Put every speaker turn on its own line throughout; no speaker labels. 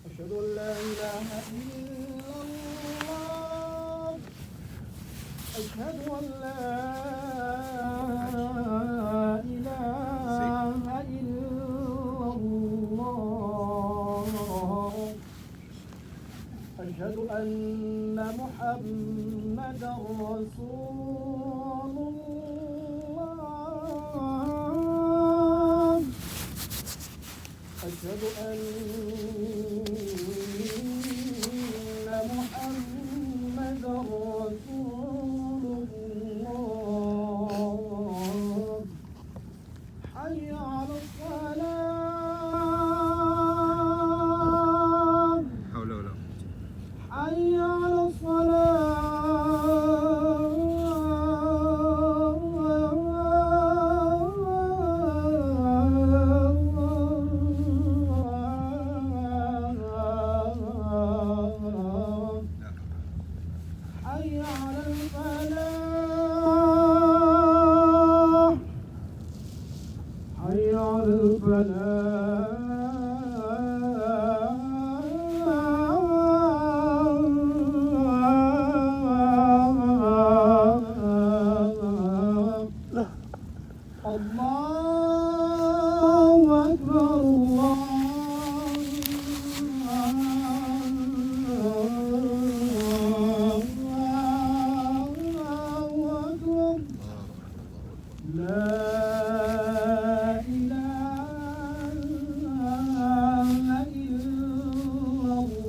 أشهد أن لا إله إلا الله أشهد أن لا إله إلا الله أشهد أن محمدا رسول الله أشهد أن محمدا رسول الله حي على الصلاة
حول ولا
حي على الصلاة حي على الفلاح حي على الفلاح الله أكبر الله أكبر لا إله إلا الله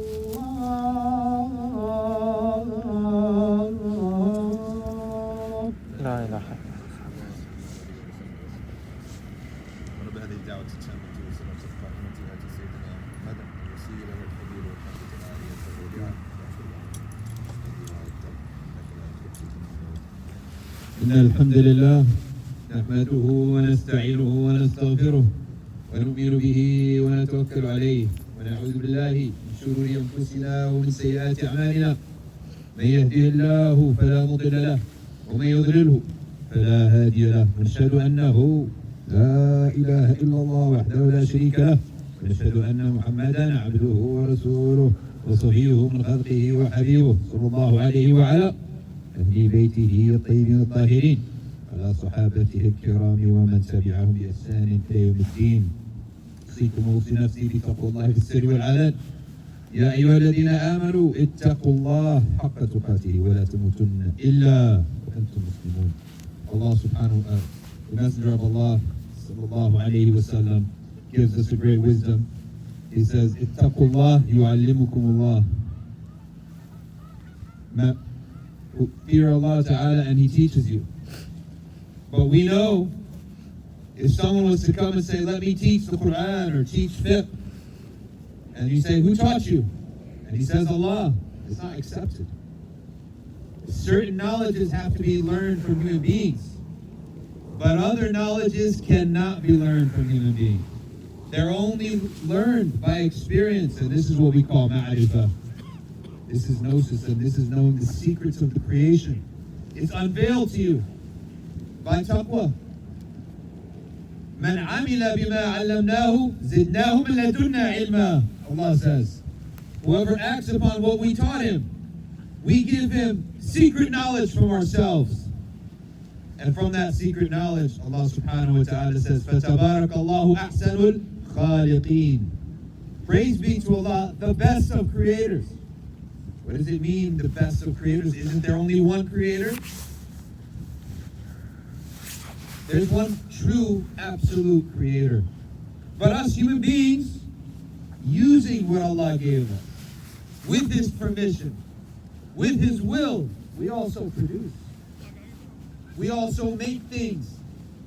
لا إله
رب هذه الدعوة التامة والصلاة القائمة آت سيدنا محمدا الوسيلة والفضيل والحمد العالية الرفيعة إن الحمد لله نحمده ونستعينه ونستغفره ونؤمن به ونتوكل عليه ونعوذ بالله من شرور أنفسنا ومن سيئات أعمالنا من يهده الله فلا مضل له ومن يضلله فلا هادي له ونشهد أنه لا إله إلا الله وحده لا شريك له ونشهد أن محمدا عبده ورسوله وصفيه من خلقه وحبيبه صلى الله عليه وعلى أهل بيته الطيبين الطاهرين على صحابته الكرام ومن تبعهم بإحسان إلى يوم الدين أوصيكم وأوصي نفسي بتقوى الله في السر والعلن يا أيها الذين آمنوا اتقوا الله حق تقاته ولا تموتن إلا وأنتم مسلمون. Allah subhanahu wa ta'ala, the Messenger of Allah sallallahu alayhi wa sallam, gives us a great wisdom. He says, ittaqullah yu'allimukumullah. Fear Allah ta'ala and He teaches you. But we know if someone was to come and say, let me teach the Quran or teach fiqh, and you say, who taught you? And he says, Allah, it's not accepted. Certain knowledges have to be learned from human beings, but other knowledges cannot be learned from human beings. They're only learned by experience, and this is what we call ma'rifah. This is gnosis, and this is knowing the secrets of the creation. It's unveiled to you by taqwa. من عمل بما علمناه زدناه من لدنا علما. Allah says, whoever acts upon what we taught him, we give him secret knowledge from ourselves. And from that secret knowledge, Allah subhanahu wa ta'ala says, فَتَبَارَكَ اللَّهُ أَحْسَنُ الْخَالِقِينَ. Praise be to Allah, the best of creators. What does it mean, the best of creators? Isn't there only one creator? There's one true, absolute creator. But us human beings, using what Allah gave us, with His permission, with His will, we also produce. We also make things.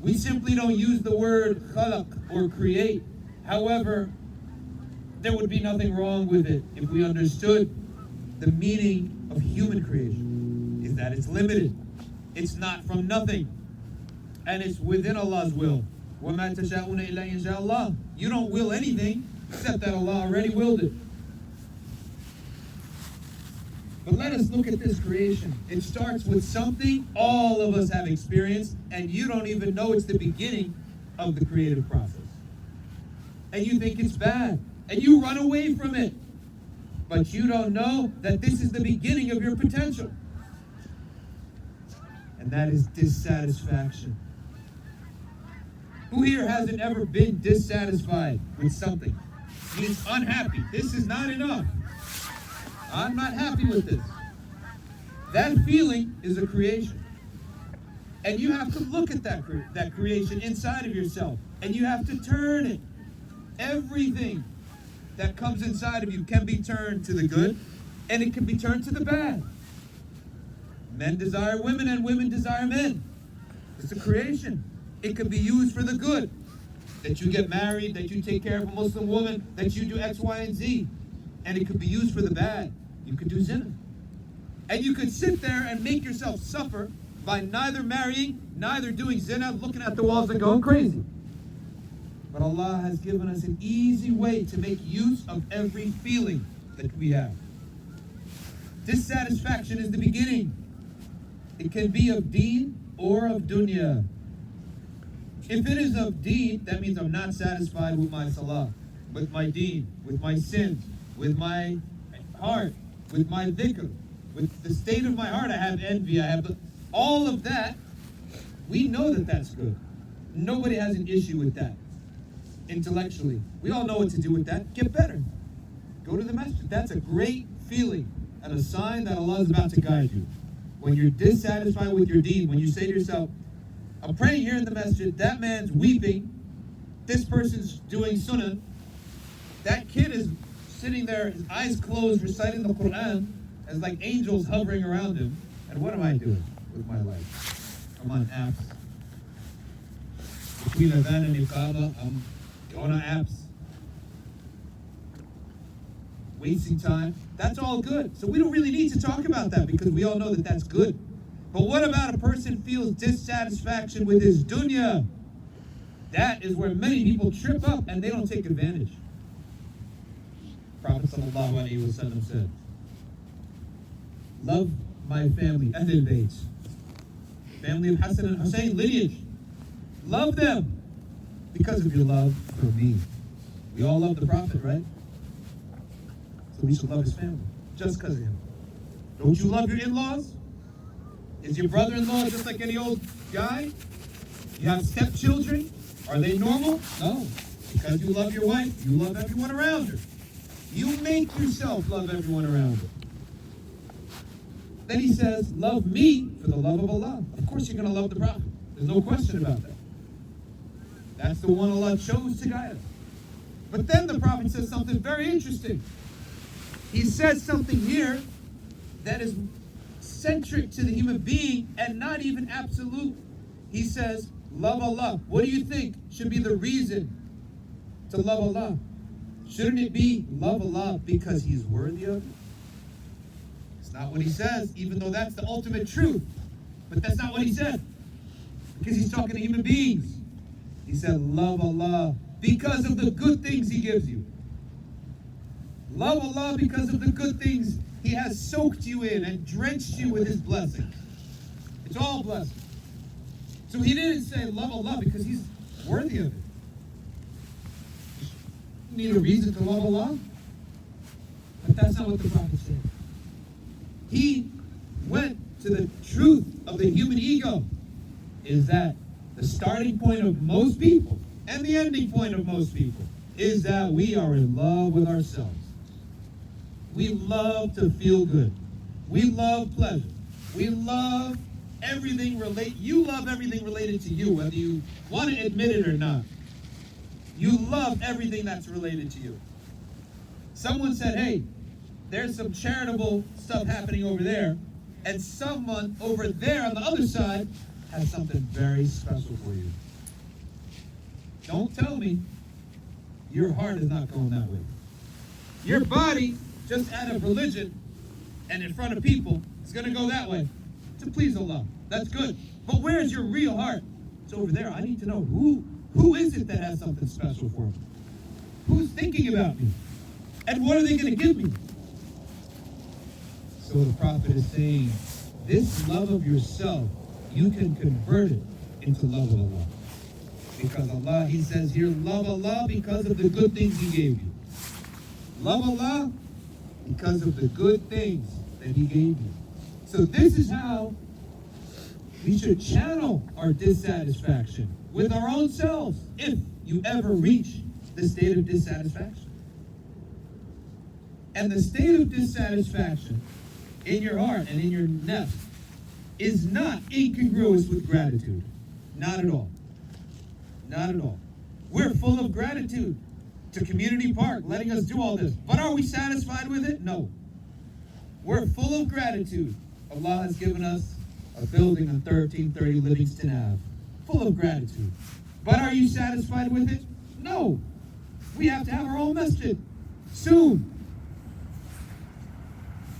We simply don't use the word khalaq or create. However, there would be nothing wrong with it if we understood the meaning of human creation is that it's limited. It's not from nothing. And it's within Allah's will. وَمَا تَشَاءُونَ إِلَّا إِنْ شَاءَ اللَّهُ. You don't will anything except that Allah already willed it. But let us look at this creation. It starts with something all of us have experienced, and you don't even know it's the beginning of the creative process. And you think it's bad, and you run away from it. but you don't know that this is the beginning of your potential. And that is dissatisfaction. Who here hasn't ever been dissatisfied with something? Means unhappy. This is not enough. I'm not happy with this. That feeling is a creation. And you have to look at that creation inside of yourself. And you have to turn it. Everything that comes inside of you can be turned to the good, and it can be turned to the bad. Men desire women, and women desire men. It's a creation. It can be used for the good. That you get married, that you take care of a Muslim woman, that you do X, Y, and Z. And it could be used for the bad. You could do zina. And you could sit there and make yourself suffer by neither marrying, neither doing zina, looking at the walls and going crazy. But Allah has given us an easy way to make use of every feeling that we have. Dissatisfaction is the beginning. It can be of deen or of dunya. If it is of deen, that means I'm not satisfied with my salah, with my deen, with my sins, with my heart, with my dhikr, with the state of my heart. I have envy, I have all of that. We know that that's good. Nobody has an issue with that. Intellectually, we all know what to do with that. Get better. Go to the masjid. That's a great feeling and a sign that Allah is about to guide you. When you're dissatisfied with your deen, when you say to yourself, I'm praying here in the masjid, that man's weeping, this person's doing sunnah, that kid is sitting there, his eyes closed, reciting the Quran, as like angels hovering around him. And what am I doing with my life? I'm on apps. Between Adhan and Iqama, I'm going on apps. Wasting time. That's all good. So we don't really need to talk about that because we all know that that's good. But what about a person feels dissatisfaction with his dunya? That is where many people trip up and they don't take advantage. Prophet sallallahu alaihi wasallam said, love my family, Ahlul Bayt, family of Hassan and Hussein lineage. Love them because of your love for me. We all love the Prophet, right? So we should love his family just because of him. Don't you love your in-laws? Is your brother-in-law just like any old guy? You have stepchildren? Are they normal? No. Because you love your wife, you love everyone around her. You make yourself love everyone around her. Then he says, love me for the love of Allah. Of course you're going to love the Prophet. There's no question about that. That's the one Allah chose to guide us. But then the Prophet says something very interesting. He says something here that is centric to the human being and not even absolute. He says, love Allah. What do you think should be the reason to love Allah? Shouldn't it be love Allah because He's worthy of it? It's not what He says, even though that's the ultimate truth. But that's not what He said. Because He's talking to human beings. He said, love Allah because of the good things He gives you. Love Allah because of the good things He has soaked you in and drenched you with His blessings. It's all blessings. So He didn't say love Allah because He's worthy of it. You need a reason to love Allah? But that's not what the Prophet said. He went to the truth of the human ego. Is that the starting point of most people and the ending point of most people is that we are in love with ourselves. We love to feel good. We love pleasure. We love everything you love everything related to you, whether you want to admit it or not. You love everything that's related to you. Someone said, hey, there's some charitable stuff happening over there, and someone over there on the other side has something very special for you. Don't tell me your heart is not going that way. Your body, just out of religion and in front of people, is going to go that way to please Allah. That's good. But where's your real heart? It's over there. I need to know who is it that has something special for me? Who's thinking about me? And what are they going to give me? So the Prophet is saying, this love of yourself, you can convert it into love of Allah. Because Allah, He says here, love Allah because of the good things He gave you. Love Allah, because of the good things that he gave you. So this is how we should channel our dissatisfaction with our own selves if you ever reach the state of dissatisfaction. And the state of dissatisfaction in your heart and in your nafs is not incongruous with gratitude. Not at all. Not at all. We're full of gratitude to Community Park letting us do all this. But are we satisfied with it? No. We're full of gratitude. Allah has given us a building on 1330 Livingston Ave. Full of gratitude. But are you satisfied with it? No. We have to have our own masjid soon.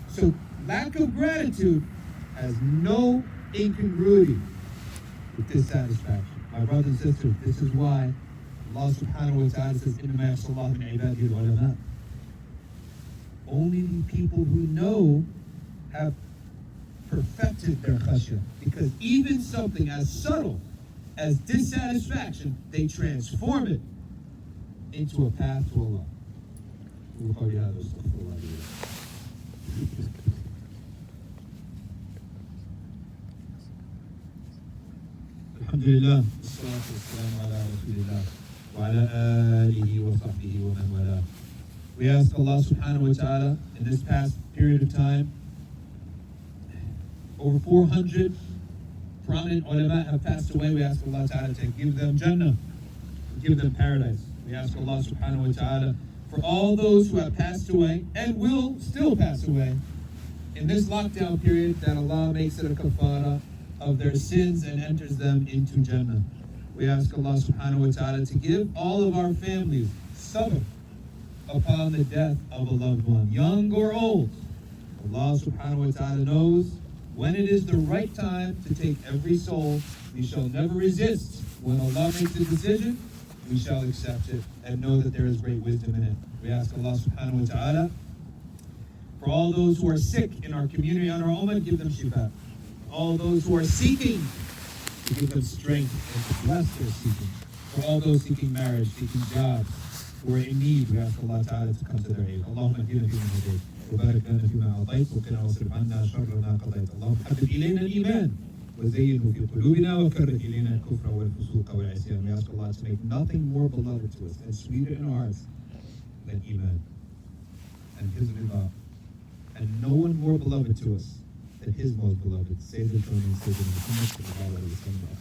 So lack of gratitude has no incongruity with dissatisfaction. My brothers and sisters, this is why Allah subhanahu wa ta'ala says, إِنَّمَا يَخْشَى اللَّهَ مِنْ عِبَادِهِ الْعُلَمَاء. Only the people who know have perfected their khashya. Because even something as subtle as dissatisfaction, they transform it into a path to Allah. Alhamdulillah, wassalatu wassalamu ala rasulillah wa ala alihi wa sahbihi wa man wala. We ask Allah subhanahu wa ta'ala in this past period of time, over 400 prominent ulama have passed away. We ask Allah ta'ala to give them Jannah, give them paradise. We ask Allah subhanahu wa ta'ala for all those who have passed away and will still pass away in this lockdown period, that Allah makes it a kafara of their sins and enters them into Jannah. We ask Allah subhanahu wa ta'ala to give all of our families sabr upon the death of a loved one, young or old. Allah subhanahu wa ta'ala knows when it is the right time to take every soul. We shall never resist. When Allah makes a decision, we shall accept it and know that there is great wisdom in it. We ask Allah subhanahu wa ta'ala for all those who are sick in our community, on our ummah, give them shifa. All those who are seeking, to give them strength and to bless their seeking. For all those seeking marriage, seeking jobs, who are in need, we ask Allah ta'ala to come to their aid. Allahumma hdina fi man hadayt, wa barik lana fi ma a'tayt, wa qina wasrif anna sharra ma qadayt. Allahumma habbib ilayna al-iman, wa zayyinhu fi qulubina, wa karrih ilayna al-kufra wal-fusuqa wal-'isyan. We ask Allah to make nothing more beloved to us and sweeter in our hearts than iman and His ridha, and no one more beloved to us than His most beloved, Sayyidul Kawneen, Sayyidina Muhammad sallallahu alayhi wa sallam.